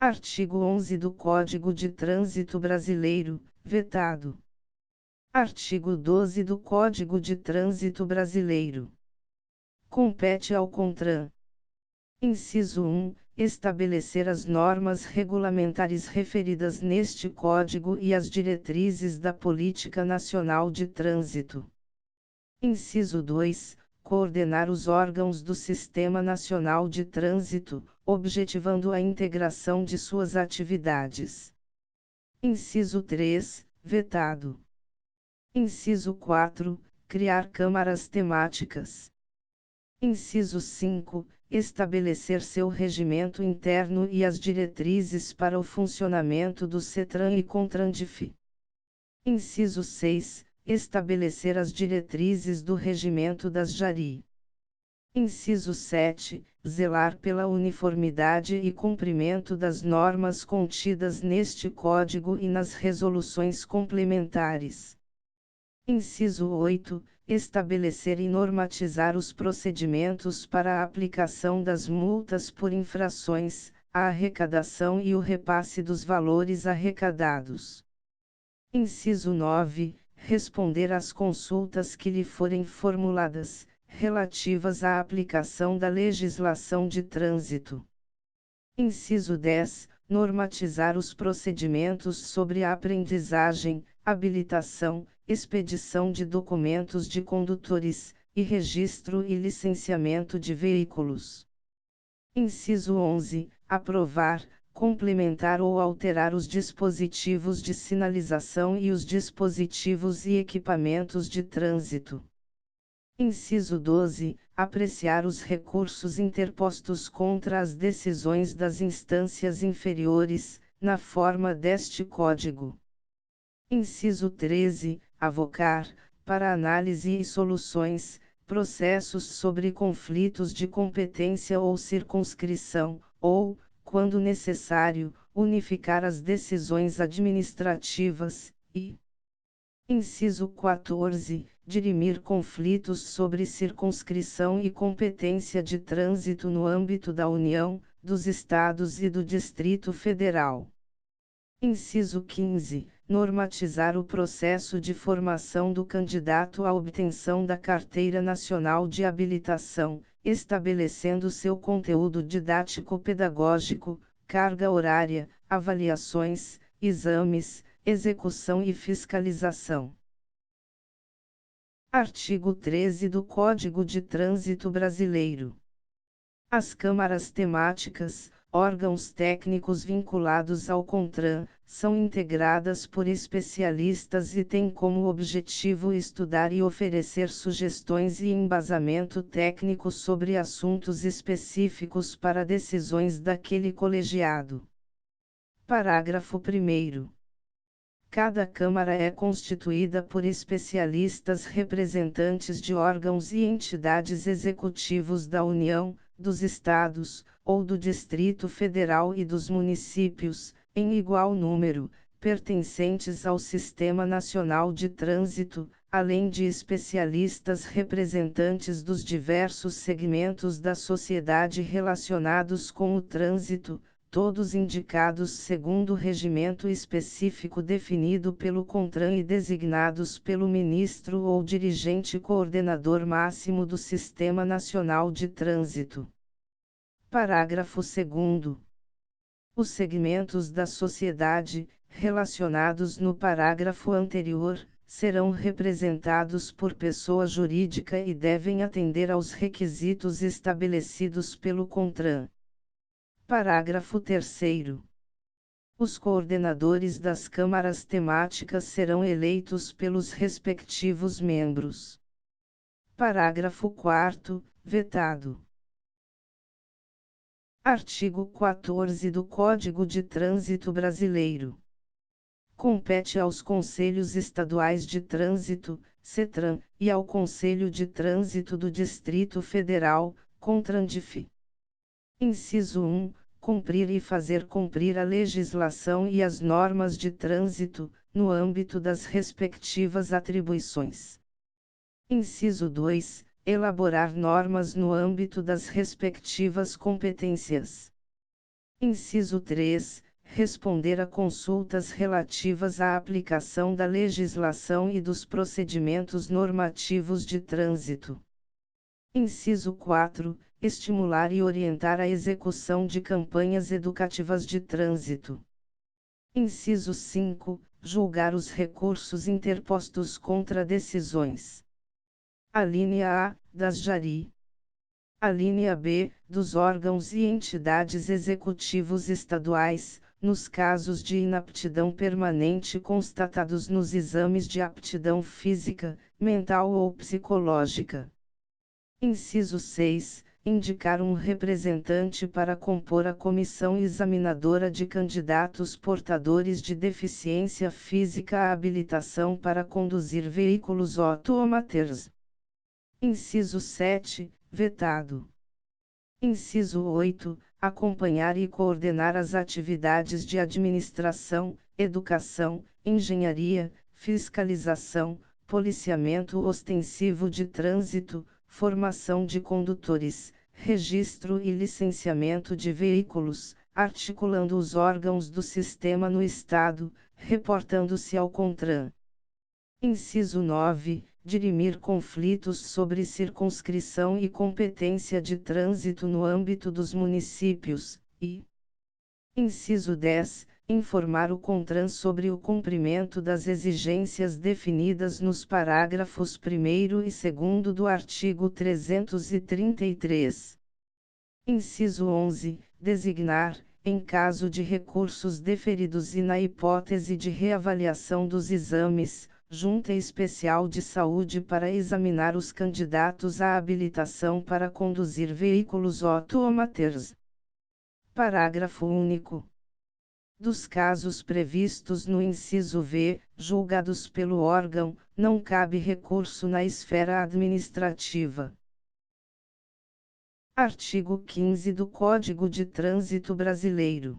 Artigo 11 do Código de Trânsito Brasileiro, vetado. Artigo 12 do Código de Trânsito Brasileiro. Compete ao CONTRAN. Inciso 1. Estabelecer as normas regulamentares referidas neste Código e as diretrizes da Política Nacional de Trânsito. Inciso 2. Coordenar os órgãos do Sistema Nacional de Trânsito, objetivando a integração de suas atividades. Inciso 3. Vetado. Inciso 4. Criar câmaras temáticas. Inciso 5. Estabelecer seu regimento interno e as diretrizes para o funcionamento do CETRAN e CONTRANDIF. Inciso 6. Estabelecer as diretrizes do regimento das JARI. Inciso 7. Zelar pela uniformidade e cumprimento das normas contidas neste Código e nas resoluções complementares. Inciso 8. Estabelecer e normatizar os procedimentos para a aplicação das multas por infrações, a arrecadação e o repasse dos valores arrecadados. Inciso 9. Responder às consultas que lhe forem formuladas, relativas à aplicação da legislação de trânsito. Inciso 10. Normatizar os procedimentos sobre a aprendizagem, habilitação, expedição de documentos de condutores, e registro e licenciamento de veículos. Inciso 11. Aprovar, complementar ou alterar os dispositivos de sinalização e os dispositivos e equipamentos de trânsito. Inciso 12. Apreciar os recursos interpostos contra as decisões das instâncias inferiores, na forma deste Código. Inciso 13. Avocar, para análise e soluções, processos sobre conflitos de competência ou circunscrição, ou, quando necessário, unificar as decisões administrativas, e. Inciso 14. Dirimir conflitos sobre circunscrição e competência de trânsito no âmbito da União, dos Estados e do Distrito Federal. Inciso 15. Normatizar o processo de formação do candidato à obtenção da Carteira Nacional de Habilitação, estabelecendo seu conteúdo didático-pedagógico, carga horária, avaliações, exames, execução e fiscalização. Artigo 13 do Código de Trânsito Brasileiro. As câmaras temáticas, órgãos técnicos vinculados ao CONTRAN, são integradas por especialistas e têm como objetivo estudar e oferecer sugestões e embasamento técnico sobre assuntos específicos para decisões daquele colegiado. Parágrafo 1º. Cada Câmara é constituída por especialistas representantes de órgãos e entidades executivos da União, dos Estados, ou do Distrito Federal e dos municípios, em igual número, pertencentes ao Sistema Nacional de Trânsito, além de especialistas representantes dos diversos segmentos da sociedade relacionados com o trânsito, todos indicados segundo regimento específico definido pelo CONTRAN e designados pelo ministro ou dirigente coordenador máximo do Sistema Nacional de Trânsito. Parágrafo 2º. Os segmentos da sociedade, relacionados no parágrafo anterior, serão representados por pessoa jurídica e devem atender aos requisitos estabelecidos pelo CONTRAN. Parágrafo 3º. Os coordenadores das câmaras temáticas serão eleitos pelos respectivos membros. Parágrafo 4º, vetado. Artigo 14 do Código de Trânsito Brasileiro. Compete aos Conselhos Estaduais de Trânsito, CETRAN, e ao Conselho de Trânsito do Distrito Federal, CONTRANDIF. Inciso 1. Cumprir e fazer cumprir a legislação e as normas de trânsito, no âmbito das respectivas atribuições. Inciso 2. Elaborar normas no âmbito das respectivas competências. Inciso 3. Responder a consultas relativas à aplicação da legislação e dos procedimentos normativos de trânsito. Inciso 4. Estimular e orientar a execução de campanhas educativas de trânsito. Inciso 5. Julgar os recursos interpostos contra decisões. Alínea A, das JARI. Alínea B, dos órgãos e entidades executivos estaduais, nos casos de inaptidão permanente constatados nos exames de aptidão física, mental ou psicológica. Inciso 6. Indicar um representante para compor a comissão examinadora de candidatos portadores de deficiência física à habilitação para conduzir veículos automotivos. Inciso 7. Vetado. Inciso 8. Acompanhar e coordenar as atividades de administração, educação, engenharia, fiscalização, policiamento ostensivo de trânsito, formação de condutores, registro e licenciamento de veículos, articulando os órgãos do sistema no Estado, reportando-se ao CONTRAN. Inciso 9. Dirimir conflitos sobre circunscrição e competência de trânsito no âmbito dos municípios, e inciso 10. Informar o CONTRAN sobre o cumprimento das exigências definidas nos parágrafos 1º e 2º do artigo 333. Inciso 11. Designar, em caso de recursos deferidos e na hipótese de reavaliação dos exames, Junta Especial de Saúde para examinar os candidatos à habilitação para conduzir veículos automotivos. Parágrafo único. Dos casos previstos no inciso V, julgados pelo órgão, não cabe recurso na esfera administrativa. Artigo 15 do Código de Trânsito Brasileiro.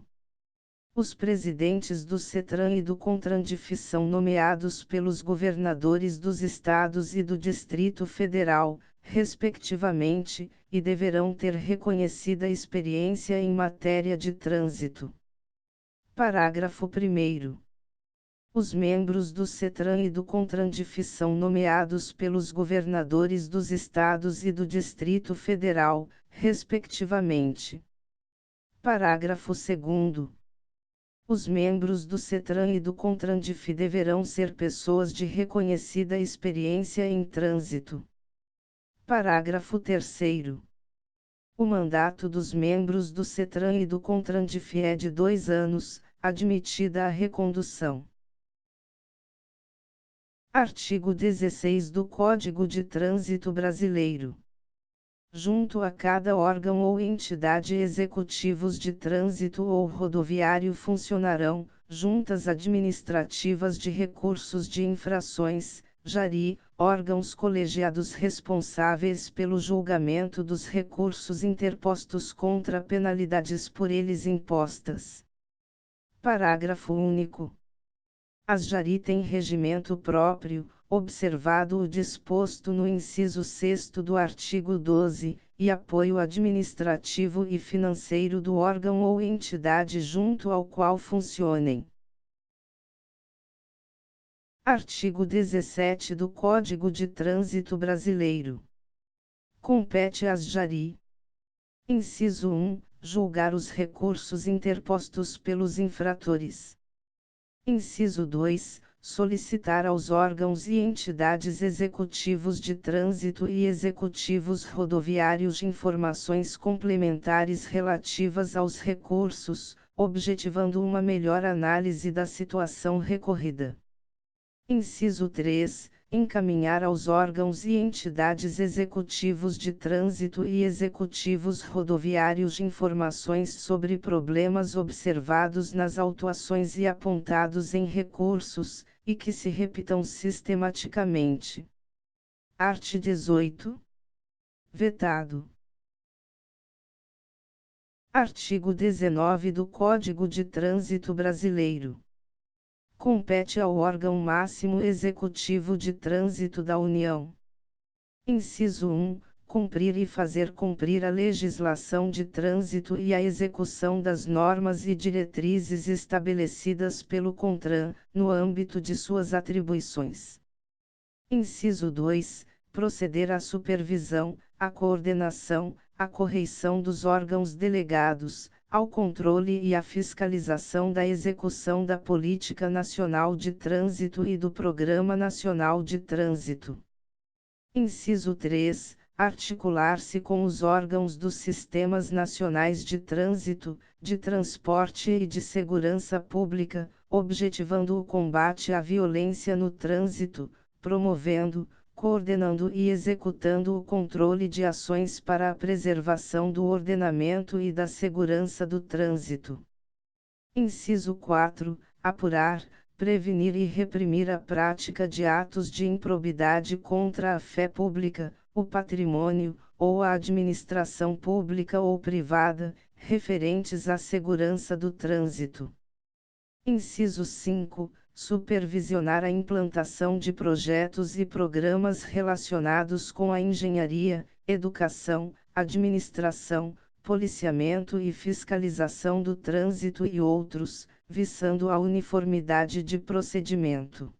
Os presidentes do CETRAN e do CONTRANDIF são nomeados pelos governadores dos estados e do Distrito Federal, respectivamente, e deverão ter reconhecida experiência em matéria de trânsito. Parágrafo 1º. Os membros do CETRAN e do CONTRANDIF são nomeados pelos governadores dos estados e do Distrito Federal, respectivamente. Parágrafo 2º. Os membros do CETRAN e do CONTRANDIF deverão ser pessoas de reconhecida experiência em trânsito. Parágrafo 3º. O mandato dos membros do CETRAN e do CONTRANDIF é de 2 anos, admitida a recondução. Artigo 16 do Código de Trânsito Brasileiro. Junto a cada órgão ou entidade executivos de trânsito ou rodoviário funcionarão, juntas administrativas de recursos de infrações, JARI, órgãos colegiados responsáveis pelo julgamento dos recursos interpostos contra penalidades por eles impostas. Parágrafo único. As JARI têm regimento próprio, observado o disposto no inciso 6º do artigo 12, e apoio administrativo e financeiro do órgão ou entidade junto ao qual funcionem. Artigo 17 do Código de Trânsito Brasileiro. Compete às JARI. Inciso 1. Julgar os recursos interpostos pelos infratores. Inciso 2. Solicitar aos órgãos e entidades executivos de trânsito e executivos rodoviários informações complementares relativas aos recursos, objetivando uma melhor análise da situação recorrida. Inciso 3. Encaminhar aos órgãos e entidades executivos de trânsito e executivos rodoviários informações sobre problemas observados nas autuações e apontados em recursos, e que se repitam sistematicamente. Art. 18. Vetado. Artigo 19 do Código de Trânsito Brasileiro. Compete ao órgão máximo executivo de trânsito da União. Inciso 1. cumprir e fazer cumprir a legislação de trânsito e a execução das normas e diretrizes estabelecidas pelo CONTRAN, no âmbito de suas atribuições. Inciso 2. Proceder à supervisão, à coordenação, à correição dos órgãos delegados, ao controle e à fiscalização da execução da Política Nacional de Trânsito e do Programa Nacional de Trânsito. Inciso 3. Articular-se com os órgãos dos Sistemas Nacionais de Trânsito, de Transporte e de Segurança Pública, objetivando o combate à violência no trânsito, promovendo, coordenando e executando o controle de ações para a preservação do ordenamento e da segurança do trânsito. Inciso 4. Apurar, prevenir e reprimir a prática de atos de improbidade contra a fé pública, o patrimônio, ou a administração pública ou privada, referentes à segurança do trânsito. Inciso 5. Supervisionar a implantação de projetos e programas relacionados com a engenharia, educação, administração, policiamento e fiscalização do trânsito e outros, visando a uniformidade de procedimento.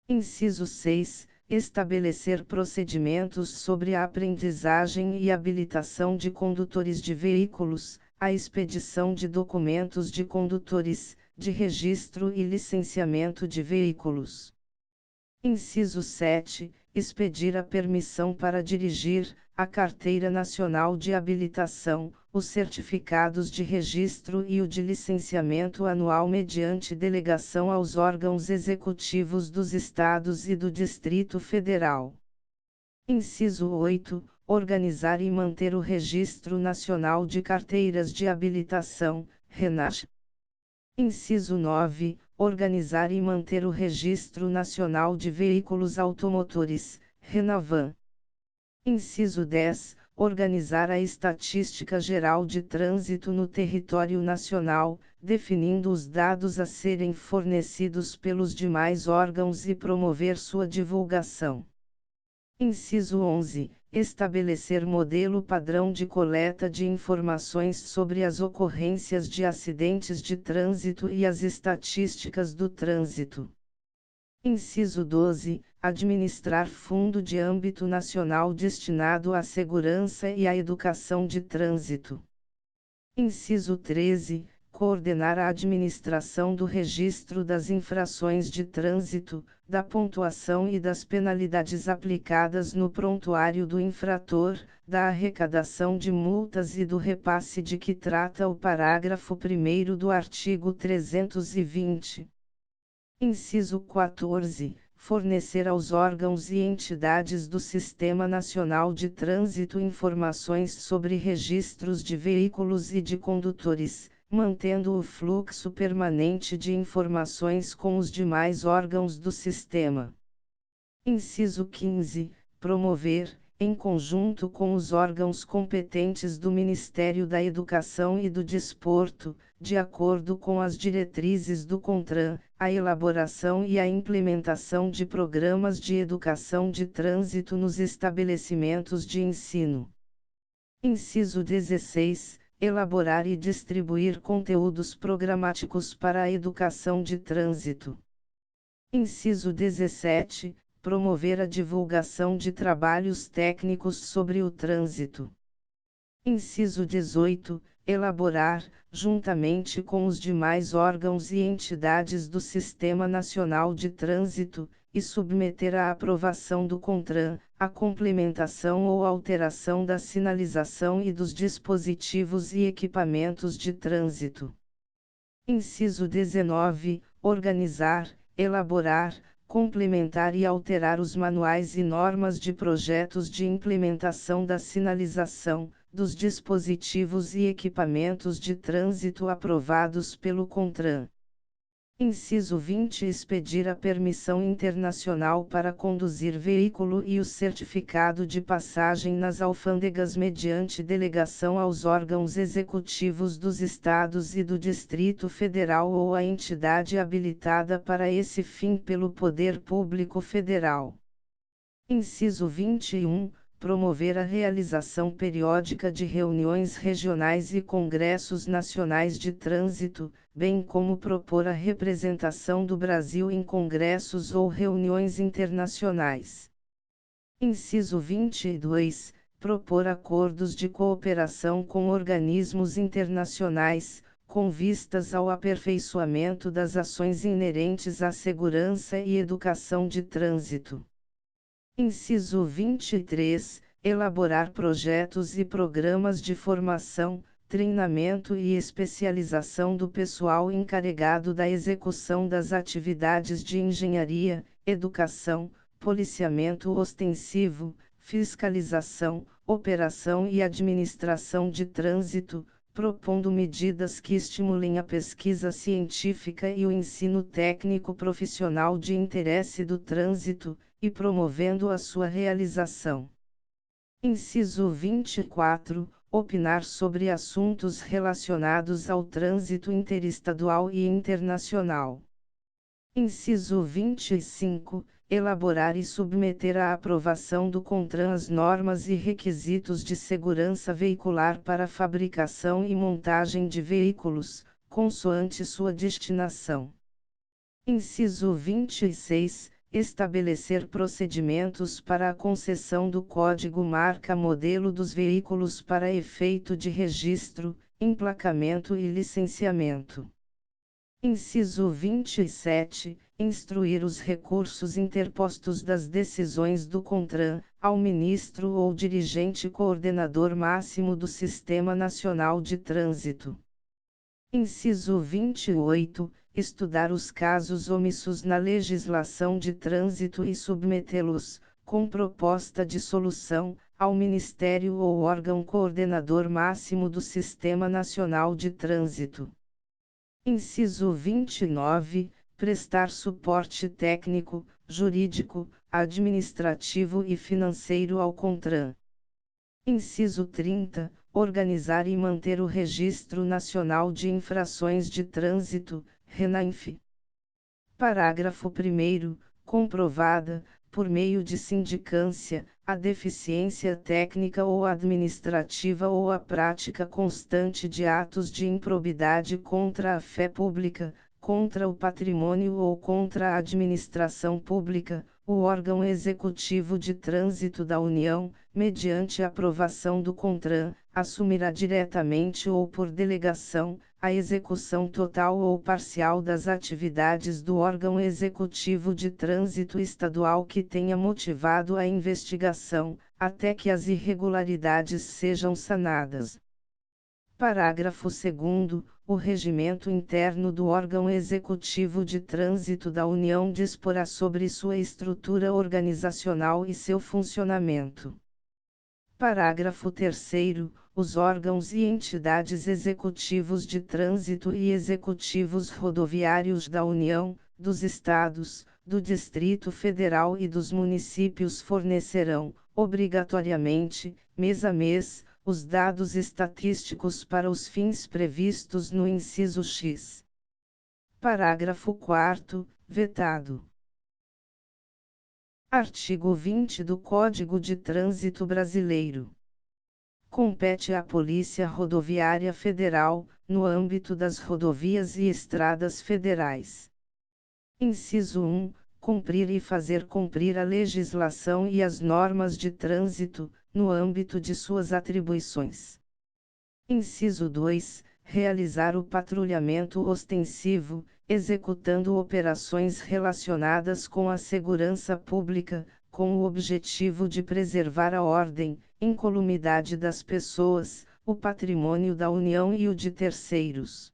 Inciso 6. Estabelecer procedimentos sobre a aprendizagem e habilitação de condutores de veículos, a expedição de documentos de condutores, de registro e licenciamento de veículos. Inciso 7. Expedir a permissão para dirigir, a Carteira Nacional de Habilitação, os certificados de registro e o de licenciamento anual mediante delegação aos órgãos executivos dos Estados e do Distrito Federal. Inciso 8. Organizar e manter o Registro Nacional de Carteiras de Habilitação, RENACH. Inciso 9. Organizar e manter o Registro Nacional de Veículos Automotores, RENAVAN. Inciso 10. Organizar a Estatística Geral de Trânsito no território nacional, definindo os dados a serem fornecidos pelos demais órgãos e promover sua divulgação. Inciso 11. Estabelecer modelo padrão de coleta de informações sobre as ocorrências de acidentes de trânsito e as estatísticas do trânsito. Inciso 12. Administrar fundo de âmbito nacional destinado à segurança e à educação de trânsito. Inciso 13. Coordenar a administração do registro das infrações de trânsito, da pontuação e das penalidades aplicadas no prontuário do infrator, da arrecadação de multas e do repasse de que trata o parágrafo 1º do artigo 320. Inciso 14. Fornecer aos órgãos e entidades do Sistema Nacional de Trânsito informações sobre registros de veículos e de condutores, mantendo o fluxo permanente de informações com os demais órgãos do sistema. Inciso 15. Promover, em conjunto com os órgãos competentes do Ministério da Educação e do Desporto, de acordo com as diretrizes do CONTRAN, a elaboração e a implementação de programas de educação de trânsito nos estabelecimentos de ensino. Inciso 16. Elaborar e distribuir conteúdos programáticos para a educação de trânsito. Inciso 17. Promover a divulgação de trabalhos técnicos sobre o trânsito. Inciso 18. Elaborar, juntamente com os demais órgãos e entidades do Sistema Nacional de Trânsito, e submeter à aprovação do CONTRAN, a complementação ou alteração da sinalização e dos dispositivos e equipamentos de trânsito. Inciso 19. Organizar, elaborar, complementar e alterar os manuais e normas de projetos de implementação da sinalização, dos dispositivos e equipamentos de trânsito aprovados pelo CONTRAN. Inciso 20. Expedir a permissão internacional para conduzir veículo e o certificado de passagem nas alfândegas mediante delegação aos órgãos executivos dos Estados e do Distrito Federal ou a entidade habilitada para esse fim pelo Poder Público Federal. Inciso 21. promover a realização periódica de reuniões regionais e congressos nacionais de trânsito, bem como propor a representação do Brasil em congressos ou reuniões internacionais. Inciso 22. Propor acordos de cooperação com organismos internacionais, com vistas ao aperfeiçoamento das ações inerentes à segurança e educação de trânsito. Inciso 23. Elaborar projetos e programas de formação, treinamento e especialização do pessoal encarregado da execução das atividades de engenharia, educação, policiamento ostensivo, fiscalização, operação e administração de trânsito, propondo medidas que estimulem a pesquisa científica e o ensino técnico profissional de interesse do trânsito, e promovendo a sua realização. Inciso 24. Opinar sobre assuntos relacionados ao trânsito interestadual e internacional. Inciso 25. Elaborar e submeter à aprovação do CONTRAN as normas e requisitos de segurança veicular para fabricação e montagem de veículos, consoante sua destinação. Inciso 26. Estabelecer procedimentos para a concessão do código-marca modelo dos veículos para efeito de registro, emplacamento e licenciamento. Inciso 27. Instruir os recursos interpostos das decisões do CONTRAN, ao ministro ou dirigente coordenador máximo do Sistema Nacional de Trânsito. Inciso 28. Estudar os casos omissos na legislação de trânsito e submetê-los, com proposta de solução, ao Ministério ou órgão coordenador máximo do Sistema Nacional de Trânsito. Inciso 29. Prestar suporte técnico, jurídico, administrativo e financeiro ao CONTRAN. Inciso 30. Organizar e manter o Registro Nacional de Infrações de Trânsito, RENAINF. Parágrafo 1º. Comprovada, por meio de sindicância, a deficiência técnica ou administrativa ou a prática constante de atos de improbidade contra a fé pública, contra o patrimônio ou contra a administração pública, o órgão executivo de trânsito da União, mediante aprovação do CONTRAN, assumirá diretamente ou por delegação, a execução total ou parcial das atividades do órgão executivo de trânsito estadual que tenha motivado a investigação, até que as irregularidades sejam sanadas. Parágrafo 2º. O regimento interno do órgão executivo de trânsito da União disporá sobre sua estrutura organizacional e seu funcionamento. Parágrafo 3º. Os órgãos e entidades executivos de trânsito e executivos rodoviários da União, dos Estados, do Distrito Federal e dos municípios fornecerão, obrigatoriamente, mês a mês, os dados estatísticos para os fins previstos no inciso X. Parágrafo 4º. Vetado. Artigo 20 do Código de Trânsito Brasileiro. Compete à Polícia Rodoviária Federal, no âmbito das rodovias e estradas federais. Inciso 1. Cumprir e fazer cumprir a legislação e as normas de trânsito, no âmbito de suas atribuições. Inciso 2. Realizar o patrulhamento ostensivo, executando operações relacionadas com a segurança pública, com o objetivo de preservar a ordem, incolumidade das pessoas, o patrimônio da União e o de terceiros.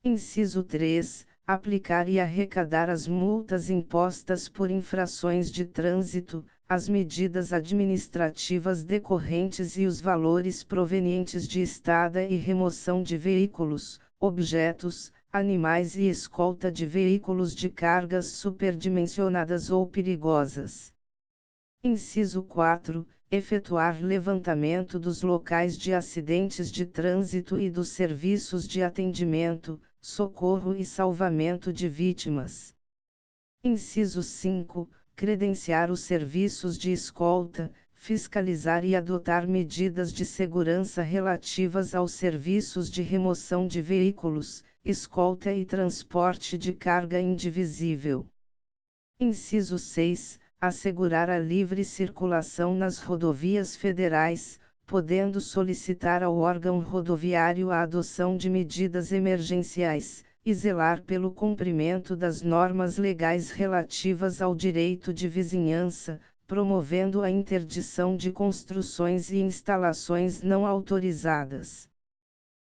Inciso 3. Aplicar e arrecadar as multas impostas por infrações de trânsito, as medidas administrativas decorrentes e os valores provenientes de estada e remoção de veículos, objetos, animais e escolta de veículos de cargas superdimensionadas ou perigosas. Inciso 4. Efetuar levantamento dos locais de acidentes de trânsito e dos serviços de atendimento, socorro e salvamento de vítimas. Inciso 5. Credenciar os serviços de escolta, fiscalizar e adotar medidas de segurança relativas aos serviços de remoção de veículos, escolta e transporte de carga indivisível. Inciso 6. Assegurar a livre circulação nas rodovias federais, podendo solicitar ao órgão rodoviário a adoção de medidas emergenciais, e zelar pelo cumprimento das normas legais relativas ao direito de vizinhança, promovendo a interdição de construções e instalações não autorizadas.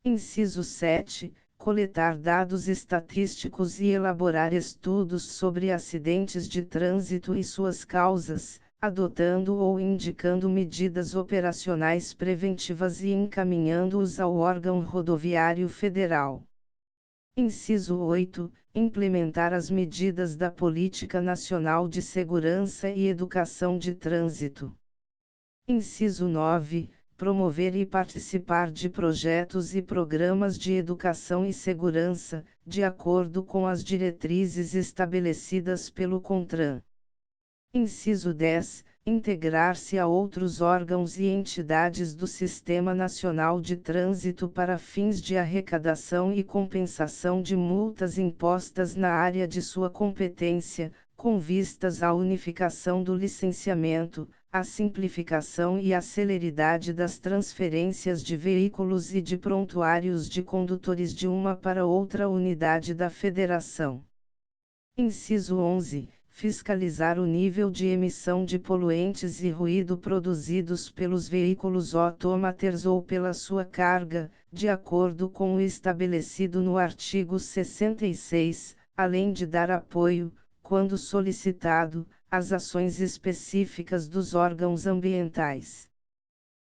Inciso 7. Coletar dados estatísticos e elaborar estudos sobre acidentes de trânsito e suas causas, adotando ou indicando medidas operacionais preventivas e encaminhando-os ao órgão rodoviário federal. Inciso 8. Implementar as medidas da Política Nacional de Segurança e Educação de Trânsito. Inciso 9. Promover e participar de projetos e programas de educação e segurança, de acordo com as diretrizes estabelecidas pelo CONTRAN. Inciso 10. Integrar-se a outros órgãos e entidades do Sistema Nacional de Trânsito para fins de arrecadação e compensação de multas impostas na área de sua competência, com vistas à unificação do licenciamento, à simplificação e à celeridade das transferências de veículos e de prontuários de condutores de uma para outra unidade da Federação. Inciso 11. Fiscalizar o nível de emissão de poluentes e ruído produzidos pelos veículos autômaters ou pela sua carga, de acordo com o estabelecido no artigo 66, além de dar apoio, quando solicitado, às ações específicas dos órgãos ambientais.